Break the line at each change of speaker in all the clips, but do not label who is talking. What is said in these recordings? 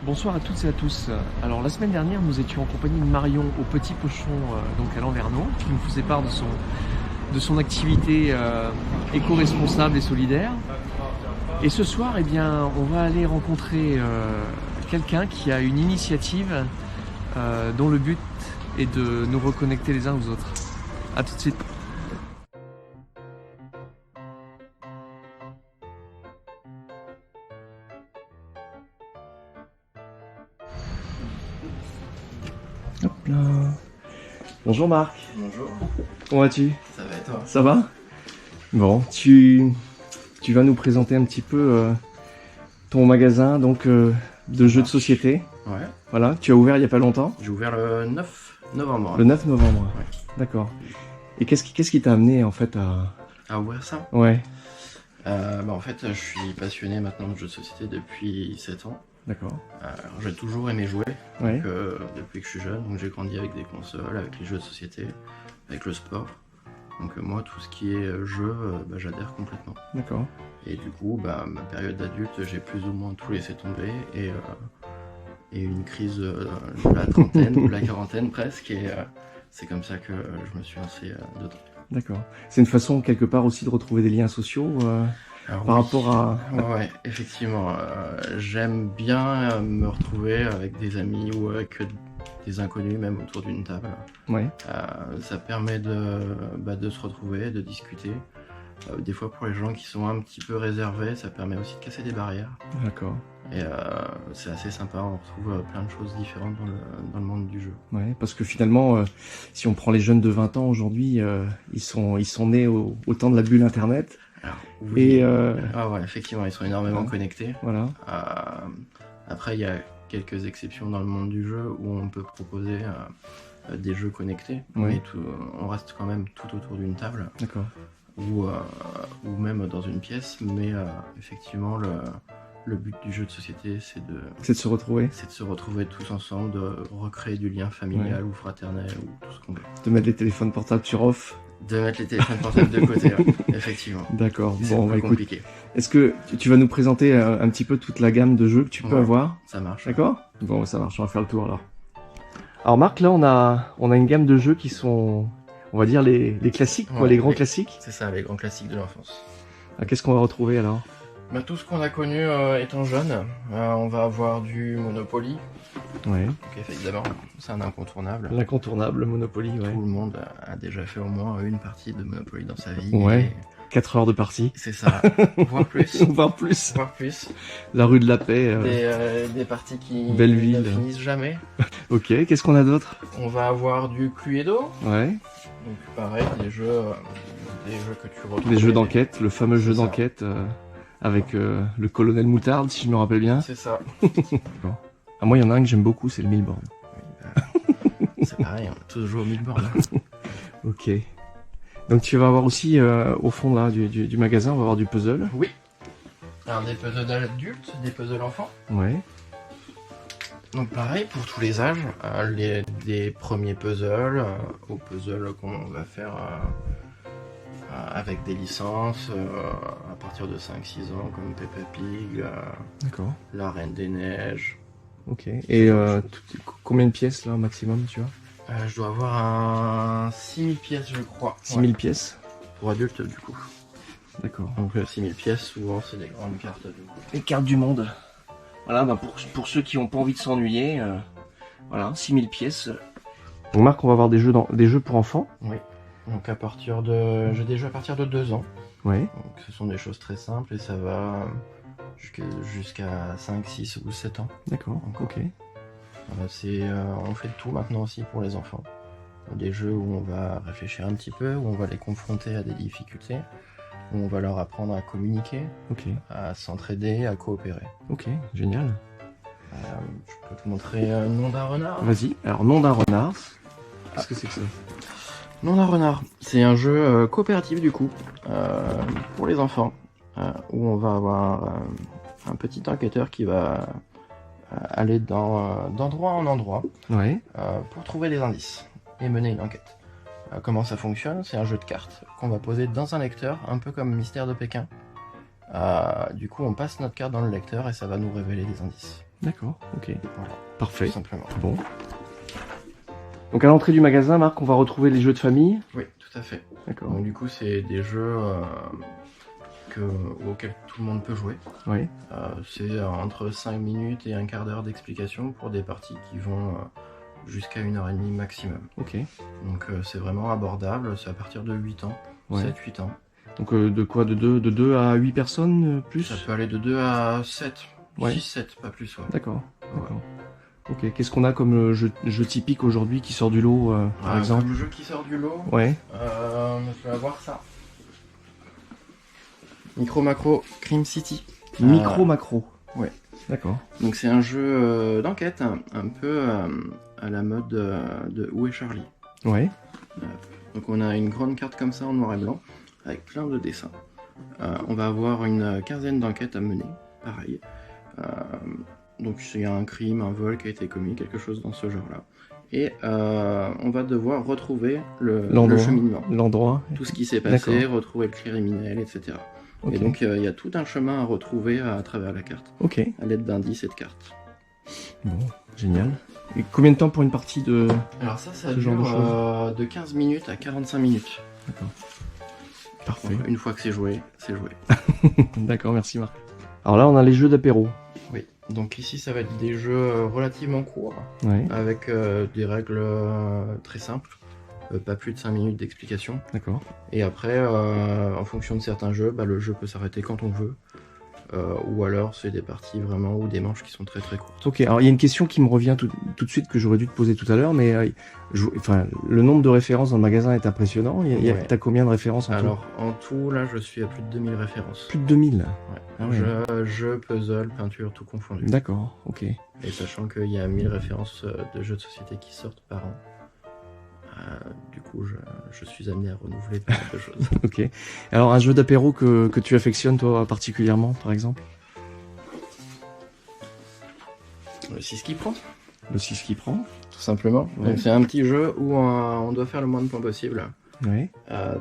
Bonsoir à toutes et à tous. Alors la semaine dernière, nous étions en compagnie de Marion au Petit Pochon, donc à Lanverneau, qui nous faisait part de son activité éco-responsable et solidaire. Et ce soir, eh bien, on va aller rencontrer quelqu'un qui a une initiative dont le but est de nous reconnecter les uns aux autres. À tout de suite. Hop là. Bonjour Marc.
Bonjour,
Comment vas-tu?
ça va et toi?
Ça va? Bon, tu vas nous présenter un petit peu ton magasin donc de jeux de société.
Ouais,
Voilà, tu as ouvert il n'y a pas longtemps,
j'ai ouvert le 9 novembre.
le 9 novembre.
Ouais.
D'accord. Et qu'est-ce qui t'a amené en fait à...
À ouvrir ça?
Ouais,
En fait, je suis passionné maintenant de jeux de société depuis 7 ans.
d'accord.
Alors, j'ai toujours aimé jouer,
Ouais,
donc, depuis que je suis jeune. Donc j'ai grandi avec des consoles, avec les jeux de société, avec le sport. Donc moi, tout ce qui est jeu, j'adhère complètement.
d'accord.
Et du coup, ma période d'adulte, j'ai plus ou moins tout laissé tomber. Et une crise de la trentaine, ou de la quarantaine presque. Et c'est comme ça que je me suis lancé dedans.
D'accord. C'est une façon quelque part aussi de retrouver des liens sociaux
Alors,
par
oui.
rapport à...
Ouais, effectivement. J'aime bien me retrouver avec des amis ou avec des inconnus, même autour d'une table.
Ouais,
Ça permet de se retrouver, de discuter. Des fois, pour les gens qui sont un petit peu réservés, ça permet aussi de casser des barrières.
d'accord.
Et c'est assez sympa, on retrouve plein de choses différentes dans le monde du jeu.
Ouais, parce que finalement, si on prend les jeunes de 20 ans aujourd'hui, ils sont nés au temps de la bulle Internet.
Alors,
Et
Ah ouais, effectivement, ils sont énormément
Ouais.
connectés.
voilà,
Après, il y a quelques exceptions dans le monde du jeu où on peut proposer des jeux connectés,
Ouais.
mais on reste quand même tout autour d'une table
d'accord.
ou même dans une pièce. Mais effectivement, le but du jeu de société, c'est de
C'est de se retrouver,
tous ensemble, de recréer du lien familial ou fraternel ou tout ce qu'on veut.
de mettre les téléphones portables sur off.
De mettre les téléphones portables de côté, ouais, effectivement.
D'accord.
C'est
Bon,
un peu
écoute,
compliqué.
est-ce que tu vas nous présenter un petit peu toute la gamme de jeux que tu peux
Ouais.
avoir?
Ça marche.
D'accord? Bon, ça marche, on va faire le tour alors. Alors Marc, là on a une gamme de jeux qui sont, on va dire les classiques, quoi,
Ouais,
les grands
les-
classiques.
C'est ça, les grands classiques de l'enfance.
Ah, qu'est-ce qu'on va retrouver alors?
Tout ce qu'on a connu étant jeune, on va avoir du Monopoly.
Ouais.
Donc évidemment, c'est un incontournable.
L'incontournable, le Monopoly, ouais.
Tout le monde a déjà fait au moins une partie de Monopoly dans sa vie.
Ouais.
Et
4 heures de partie.
c'est ça, voire plus.
Voire plus.
Voire plus.
La rue de la Paix.
Des parties qui
Belleville.
ne finissent jamais.
Ok, qu'est-ce qu'on a d'autre?
On va avoir du Cluedo.
Ouais.
Donc pareil, des jeux que tu retrouves.
Des jeux d'enquête, le fameux jeu
C'est ça.
d'enquête avec le colonel Moutarde, si je me rappelle bien.
C'est ça.
Ah, moi, il y en a un que j'aime beaucoup, c'est le Milborn.
C'est pareil, on a tous joué au Milborn.
Ok. Donc tu vas avoir aussi, au fond là du magasin, on va avoir du puzzle.
Oui. Alors des puzzles adultes, des puzzles enfants.
Ouais.
Donc pareil pour tous les âges, des premiers puzzles aux puzzles qu'on va faire avec des licences à partir de 5-6 ans comme Peppa Pig,
D'accord.
La Reine des Neiges.
Ok. Et combien de pièces là au maximum, tu vois?
Je dois avoir un 6000 pièces je crois.
6000 pièces.
Pour adultes du coup.
D'accord.
Donc 6000 pièces souvent c'est des grandes cartes.
Les cartes du monde. Voilà, bah pour ceux qui n'ont pas envie de s'ennuyer, voilà, 6000 pièces. Donc Marc, on va avoir des jeux pour enfants.
Oui. Donc j'ai des jeux à partir de 2 ans.
Ouais.
Donc ce sont des choses très simples et ça va jusqu'à 5, 6 ou 7 ans.
D'accord.
Encore.
Ok.
On fait de tout maintenant aussi pour les enfants. Des jeux où on va réfléchir un petit peu, où on va les confronter à des difficultés, où on va leur apprendre à communiquer,
Ok.
à s'entraider, à coopérer.
Ok. Génial.
Je peux te montrer Nom d'un renard.
Vas-y. Alors, nom d'un renard. Qu'est-ce que c'est que ça?
Nom d'un renard, c'est un jeu coopératif du coup, pour les enfants, où on va avoir un petit enquêteur qui va aller d'endroit en endroit
Ouais.
pour trouver des indices et mener une enquête. Comment ça fonctionne? C'est un jeu de cartes qu'on va poser dans un lecteur, un peu comme Mystère de Pékin. Du coup, on passe notre carte dans le lecteur et ça va nous révéler des indices.
D'accord, ok.
Voilà,
Parfait.
tout simplement.
Bon. Donc à l'entrée du magasin, Marc, on va retrouver les jeux de famille.
Oui, tout à fait.
D'accord.
Donc du coup, c'est des jeux auxquels tout le monde peut jouer.
Oui.
C'est entre 5 minutes et un quart d'heure d'explication pour des parties qui vont jusqu'à 1h30 maximum.
Ok.
Donc c'est vraiment abordable, c'est à partir de 8 ans,
Ouais.
7-8 ans.
Donc de quoi, de 2 à 8 personnes plus?
Ça peut aller de 2 à 7,
Ouais.
6-7, pas plus. Ouais.
D'accord, d'accord. Ok, qu'est-ce qu'on a comme jeu typique aujourd'hui qui sort du lot, par exemple?
Comme jeu qui sort du lot,
Ouais.
je vais avoir ça. Micro Macro Crime City.
Micro macro.
Ouais.
D'accord.
Donc c'est un jeu d'enquête, un peu à la mode de Où est Charlie.
Ouais.
Donc on a une grande carte comme ça en noir et blanc, avec plein de dessins. On va avoir une quinzaine d'enquêtes à mener, pareil. Donc il y a un crime, un vol qui a été commis, quelque chose dans ce genre-là. Et on va devoir retrouver le cheminement.
L'endroit.
Tout ce qui s'est passé,
D'accord.
retrouver le criminel, etc.
Ok.
Et donc il y a tout un chemin à retrouver à travers la carte,
Ok.
à l'aide d'indices et de cartes.
Bon, génial. Et combien de temps pour une partie de...
Alors ça
Ce genre de
dure de 15 minutes à 45 minutes.
D'accord. Parfait.
Donc, une fois que c'est joué, c'est joué.
D'accord, merci Marc. Alors là, on a les jeux d'apéro.
Oui, donc ici ça va être des jeux relativement courts,
Ouais.
avec des règles très simples, pas plus de 5 minutes d'explication.
D'accord.
Et après, en fonction de certains jeux, le jeu peut s'arrêter quand on veut. Ou alors c'est des parties vraiment ou des manches qui sont très très courtes.
Ok, alors il y a une question qui me revient tout de suite que j'aurais dû te poser tout à l'heure, mais le nombre de références dans le magasin est impressionnant.
Ouais.
T'as combien de références en tout?
Alors en tout, là je suis à plus de 2000 références.
Plus de 2000.
Ouais.
Ah ouais.
Jeux, puzzle, peinture, tout confondu.
D'accord, ok.
Et sachant qu'il y a 1000 références de jeux de société qui sortent par an. Du coup, je suis amené à renouveler pas mal de choses.
Ok. Alors un jeu d'apéro que tu affectionnes toi particulièrement, par exemple?
Le 6 qui prend,
Le 6 qui prend.
tout simplement.
Ouais.
Donc c'est un petit jeu où on doit faire le moins de points possible.
Ouais.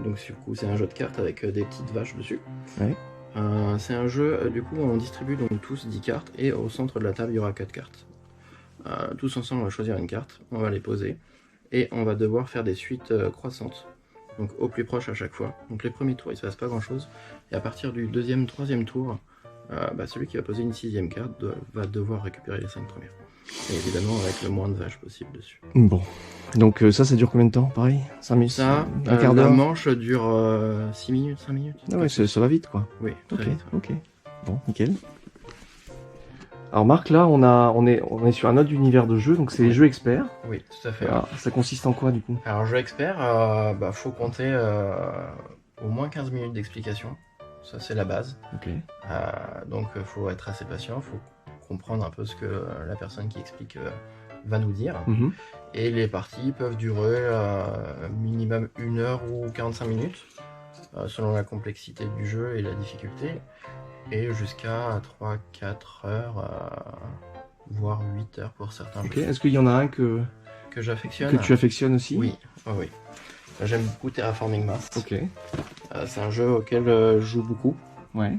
Donc du coup, c'est un jeu de cartes avec des petites vaches dessus.
Ouais.
C'est un jeu, du coup, on distribue donc tous 10 cartes et au centre de la table, il y aura 4 cartes. Tous ensemble, on va choisir une carte, on va les poser et on va devoir faire des suites croissantes. Donc au plus proche à chaque fois. Donc les premiers tours, il se passe pas grand chose. Et à partir du deuxième, troisième tour, celui qui va poser une 6ème carte va devoir récupérer les 5 premières. Et évidemment avec le moins de vaches possible dessus.
Bon. Donc ça dure combien de temps, pareil? 5 minutes?
Ça,
un quart
la
d'heure?
manche dure 6 minutes, 5 minutes.
Ah ouais, ça va vite quoi.
Oui, très
Ok,
vite.
ok. Bon, nickel. Alors Marc, là, on est sur un autre univers de jeux, donc c'est les jeux experts.
Oui, tout à fait.
Alors, ça consiste en quoi du coup?
Alors jeu expert, faut compter au moins 15 minutes d'explication. Ça c'est la base.
Ok.
Donc faut être assez patient, faut comprendre un peu ce que la personne qui explique va nous dire.
Mhm.
Et les parties peuvent durer minimum 1 heure ou 45 minutes, selon la complexité du jeu et la difficulté. Et jusqu'à 3-4 heures, voire 8 heures pour certains
Ok.
jeux.
Est-ce qu'il y en a un que
J'affectionne.
tu affectionnes aussi?
Oui, oui. J'aime beaucoup Terraforming Mars.
Ok.
C'est un jeu auquel je joue beaucoup.
Ouais.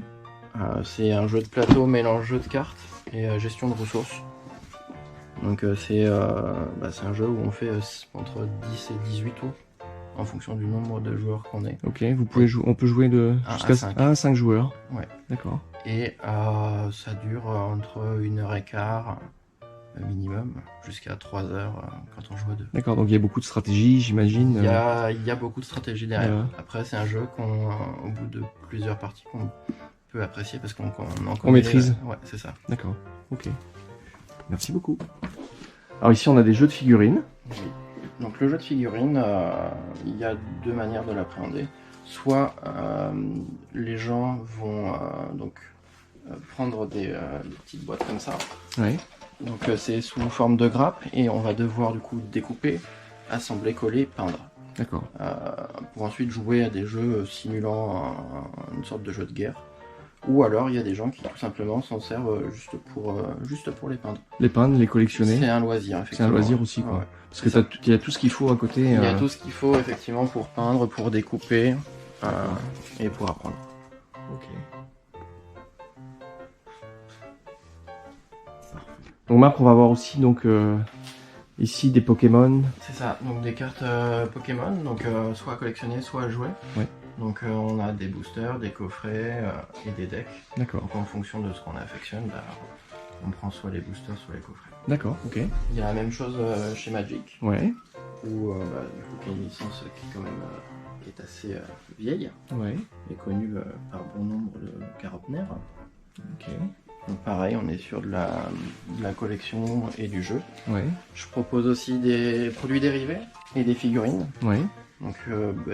C'est un jeu de plateau mélange jeu de cartes et gestion de ressources. Donc c'est un jeu où on fait entre 10 et 18 tours en fonction du nombre de joueurs qu'on est.
Ok. On peut jouer jusqu'à
5.
1 à 5 joueurs.
Ouais.
D'accord.
Et ça dure entre 1h15 minimum jusqu'à 3 heures quand on joue à 2.
D'accord. Donc il y a beaucoup de stratégie, j'imagine.
Il y a beaucoup de stratégie derrière. Après, c'est un jeu au bout de plusieurs parties, qu'on peut apprécier parce qu'on en connaît.
maîtrise.
Ouais, c'est ça.
D'accord. Ok. Merci beaucoup. Alors ici, on a des jeux de figurines.
Oui. Donc le jeu de figurines, il y a 2 manières de l'appréhender. Soit les gens vont prendre des petites boîtes comme ça.
Ouais.
Donc c'est sous forme de grappe et on va devoir du coup découper, assembler, coller, peindre.
D'accord.
Pour ensuite jouer à des jeux simulant une sorte de jeu de guerre. Ou alors il y a des gens qui tout simplement s'en servent juste pour les peindre.
Les peindre, les collectionner.
C'est un loisir, effectivement.
C'est un loisir aussi, quoi.
Ouais.
Parce que il y a tout ce qu'il faut à côté.
Il y a tout ce qu'il faut effectivement pour peindre, pour découper et pour apprendre.
Ok. Donc Marc, on va voir aussi donc ici des Pokémon.
C'est ça, donc des cartes Pokémon, donc soit à collectionner, soit à jouer.
Ouais.
Donc on a des boosters, des coffrets et des decks.
D'accord.
Donc en fonction de ce qu'on affectionne, bah, on prend soit les boosters, soit les coffrets.
D'accord, ok.
Il y a la même chose chez Magic,
Ouais.
où du coup, il y a une licence qui quand même est assez vieille
Ouais.
et connue par bon nombre de quarantenaires.
Ok.
Donc pareil, on est sur de la collection et du jeu.
Ouais.
Je propose aussi des produits dérivés et des figurines.
Ouais.
Donc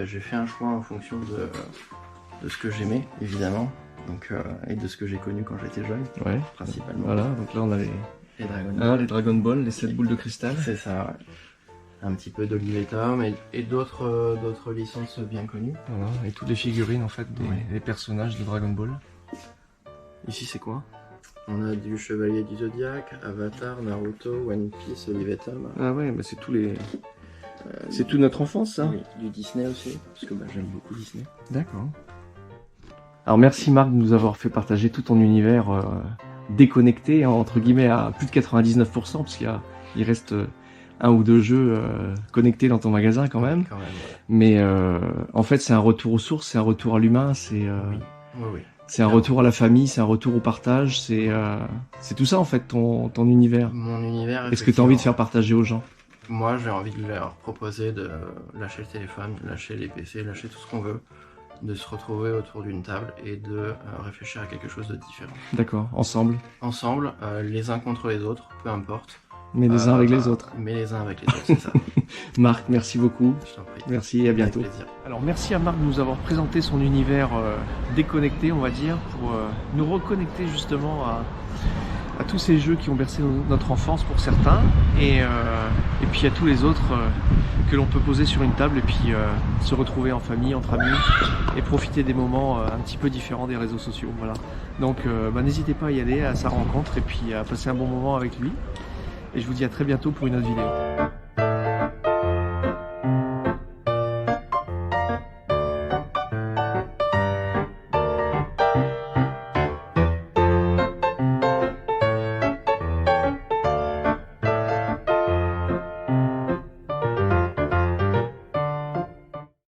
j'ai fait un choix en fonction de ce que j'aimais, évidemment, donc, et de ce que j'ai connu quand j'étais jeune,
Ouais.
principalement.
Voilà, donc là on a les
Dragon Ball.
les Dragon Ball, les 7 boules de cristal.
C'est ça, ouais. Un petit peu d'Olive Tom et d'autres licences bien connues.
Voilà, et toutes les figurines en fait des personnages de Dragon Ball. Ici c'est quoi?
On a du Chevalier du Zodiac, Avatar, Naruto, One Piece, Olive Tom.
Ah ouais, bah c'est tous les... c'est toute notre enfance ça?
Oui, du Disney aussi, parce que j'aime beaucoup Disney.
D'accord. Alors merci Marc de nous avoir fait partager tout ton univers déconnecté, entre guillemets, à plus de 99%, parce il reste un ou deux jeux connectés dans ton magasin quand même.
Quand même, ouais.
Mais en fait c'est un retour aux sources, c'est un retour à l'humain, c'est
Oui.
c'est un retour à la famille, c'est un retour au partage, c'est tout ça en fait ton univers.
Mon univers.
Est-ce que tu as envie de faire partager aux gens?
Moi, j'ai envie de leur proposer de lâcher le téléphone, lâcher les PC, lâcher tout ce qu'on veut, de se retrouver autour d'une table et de réfléchir à quelque chose de différent.
D'accord, ensemble.
Ensemble, les uns contre les autres, peu importe.
Mais les uns avec les autres.
Mais les uns avec les autres, c'est ça.
Marc, merci beaucoup.
Je t'en prie.
Merci et à bientôt.
Avec plaisir.
Alors merci à Marc de nous avoir présenté son univers déconnecté, on va dire, pour nous reconnecter justement à tous ces jeux qui ont bercé notre enfance pour certains, et puis à tous les autres que l'on peut poser sur une table et puis se retrouver en famille, entre amis, et profiter des moments un petit peu différents des réseaux sociaux. Voilà. Donc n'hésitez pas à y aller à sa rencontre et puis à passer un bon moment avec lui. Et je vous dis à très bientôt pour une autre vidéo.